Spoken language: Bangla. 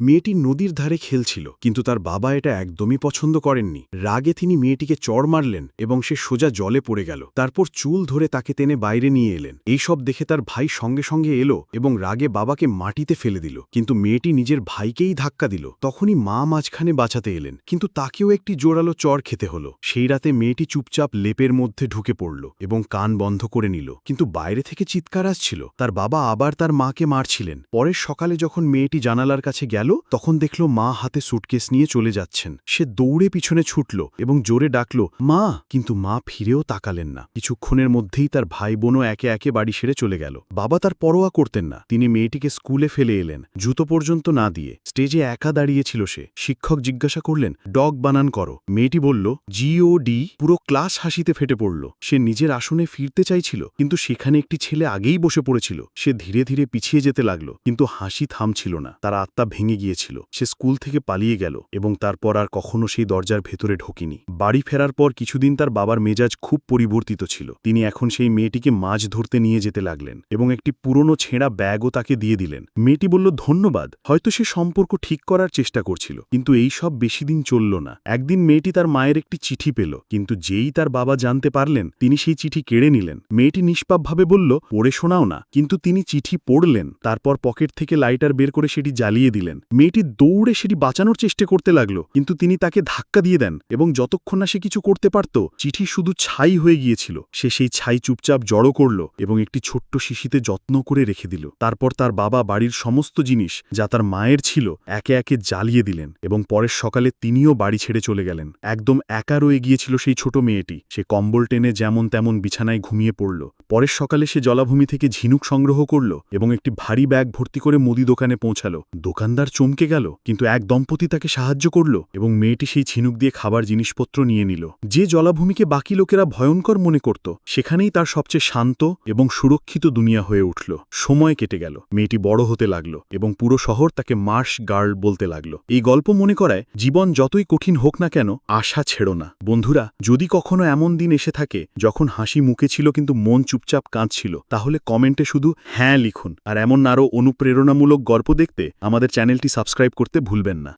মেয়েটি নদীর ধারে খেলছিল, কিন্তু তার বাবা এটা একদমই পছন্দ করেননি। রাগে তিনি মেয়েটিকে চড় মারলেন এবং সে সোজা জলে পড়ে গেল। তারপর চুল ধরে তাকে টেনে বাইরে নিয়ে এলেন। এইসব দেখে তার ভাই সঙ্গে সঙ্গে এলো এবং রাগে বাবাকে মাটিতে ফেলে দিল, কিন্তু মেয়েটি নিজের ভাইকেই ধাক্কা দিল। তখনই মা মাঝখানে বাঁচাতে এলেন, কিন্তু তাকেও একটি জোরালো চড় খেতে হলো। সেই রাতে মেয়েটি চুপচাপ লেপের মধ্যে ঢুকে পড়ল এবং কান বন্ধ করে নিল, কিন্তু বাইরে থেকে চিৎকার আসছিল। তার বাবা আবার তার মাকে মারছিলেন। পরের সকালে যখন মেয়েটি জানালার কাছে গেল, তখন দেখল মা হাতে সুটকেস নিয়ে চলে যাচ্ছেন। সে দৌড়ে পিছনে ছুটল এবং জোরে ডাকল, মা, কিন্তু মা ফিরেও তাকালেন না। কিছুক্ষণের মধ্যেই তার ভাই বোনও একে একে বাড়ি সেরে চলে গেল। বাবা তার পরোয়া করতেন না। তিনি মেয়েটিকে স্কুলে ফেলে এলেন, জুতো পর্যন্ত না দিয়ে। স্টেজে একা দাঁড়িয়েছিল সে। শিক্ষক জিজ্ঞাসা করলেন, ডগ বানান করো। মেয়েটি বলল, GOD। পুরো ক্লাস হাসিতে ফেটে পড়ল। সে নিজের আসনে ফিরতে চাইছিল, কিন্তু সেখানে একটি ছেলে আগেই বসে পড়েছিল। সে ধীরে ধীরে পিছিয়ে যেতে লাগল, কিন্তু হাসি থামছিল না। তার আত্মা ভেঙে গিয়েছিল। সে স্কুল থেকে পালিয়ে গেল এবং তারপর আর কখনো সেই দরজার ভেতরে ঢোকেনি। বাড়ি ফেরার পর কিছুদিন তার বাবার মেজাজ খুব পরিবর্তিত ছিল। তিনি এখন সেই মেয়েটিকে মাছ ধরতে নিয়ে যেতে লাগলেন এবং একটি পুরনো ছেঁড়া ব্যাগও তাকে দিয়ে দিলেন। মেয়েটি বলল, ধন্যবাদ। হয়তো সে সম্পর্ক ঠিক করার চেষ্টা করছিল, কিন্তু এই সব বেশি দিন চলল না। একদিন মেয়েটি তার মায়ের একটি চিঠি পেল, কিন্তু যেই তার বাবা জানতে পারলেন, তিনি সেই চিঠি কেড়ে নিলেন। মেয়েটি নিষ্পাপভাবে বলল, পড়ে শোনাও না, কিন্তু তিনি চিঠি পড়লেন। তারপর পকেট থেকে লাইটার বের করে সেটি জ্বালিয়ে দিলেন। মেয়েটি দৌড়ে সেটি বাঁচানোর চেষ্টা করতে লাগলো, কিন্তু তিনি তাকে ধাক্কা দিয়ে দেন এবং যতক্ষণ না সে কিছু করতে পারত, চিঠি শুধু ছাই হয়ে গিয়েছিল। সে সেই ছাই চুপচাপ জড়ো করল এবং একটি ছোট্ট শিশিতে যত্ন করে রেখে দিল। তারপর তার বাবা বাড়ির সমস্ত জিনিস যা তার মায়ের ছিল একে একে জ্বালিয়ে দিলেন এবং পরের সকালে তিনিও বাড়ি ছেড়ে চলে গেলেন। একদম একা রয়ে গিয়েছিল সেই ছোট মেয়েটি। সে কম্বল টেনে যেমন তেমন বিছানায় ঘুমিয়ে পড়ল। পরের সকালে সে জলাভূমি থেকে ঝিনুক সংগ্রহ করল এবং একটি ভারী ব্যাগ ভর্তি করে মুদি দোকানে পৌঁছালো। দোকানদার চমকে গেল, কিন্তু এক দম্পতি তাকে সাহায্য করল এবং মেয়েটি সেই ঝিনুক দিয়ে খাবার জিনিসপত্র নিয়ে নিল। যে জলাভূমিকে বাকি লোকেরা ভয়ঙ্কর মনে করত, সেখানেই তার সবচেয়ে শান্ত এবং সুরক্ষিত দুনিয়া হয়ে উঠল। সময় কেটে গেল, মেয়েটি বড় হতে লাগলো এবং পুরো শহর তাকে মার্শ গার্ল বলতে লাগলো। এই গল্প মনে করায়, জীবন যতই কঠিন হোক না কেন, আশা ছেড়ো না। বন্ধুরা, যদি কখনো এমন দিন এসে থাকে যখন হাসি মুখে ছিল কিন্তু মন চুপচাপ কাঁদছিল, তাহলে কমেন্টে শুধু হ্যাঁ লিখুন। আর এমন আরও অনুপ্রেরণামূলক গল্প দেখতে আমাদের চ্যানেলটি সাবস্ক্রাইব করতে ভুলবেন না।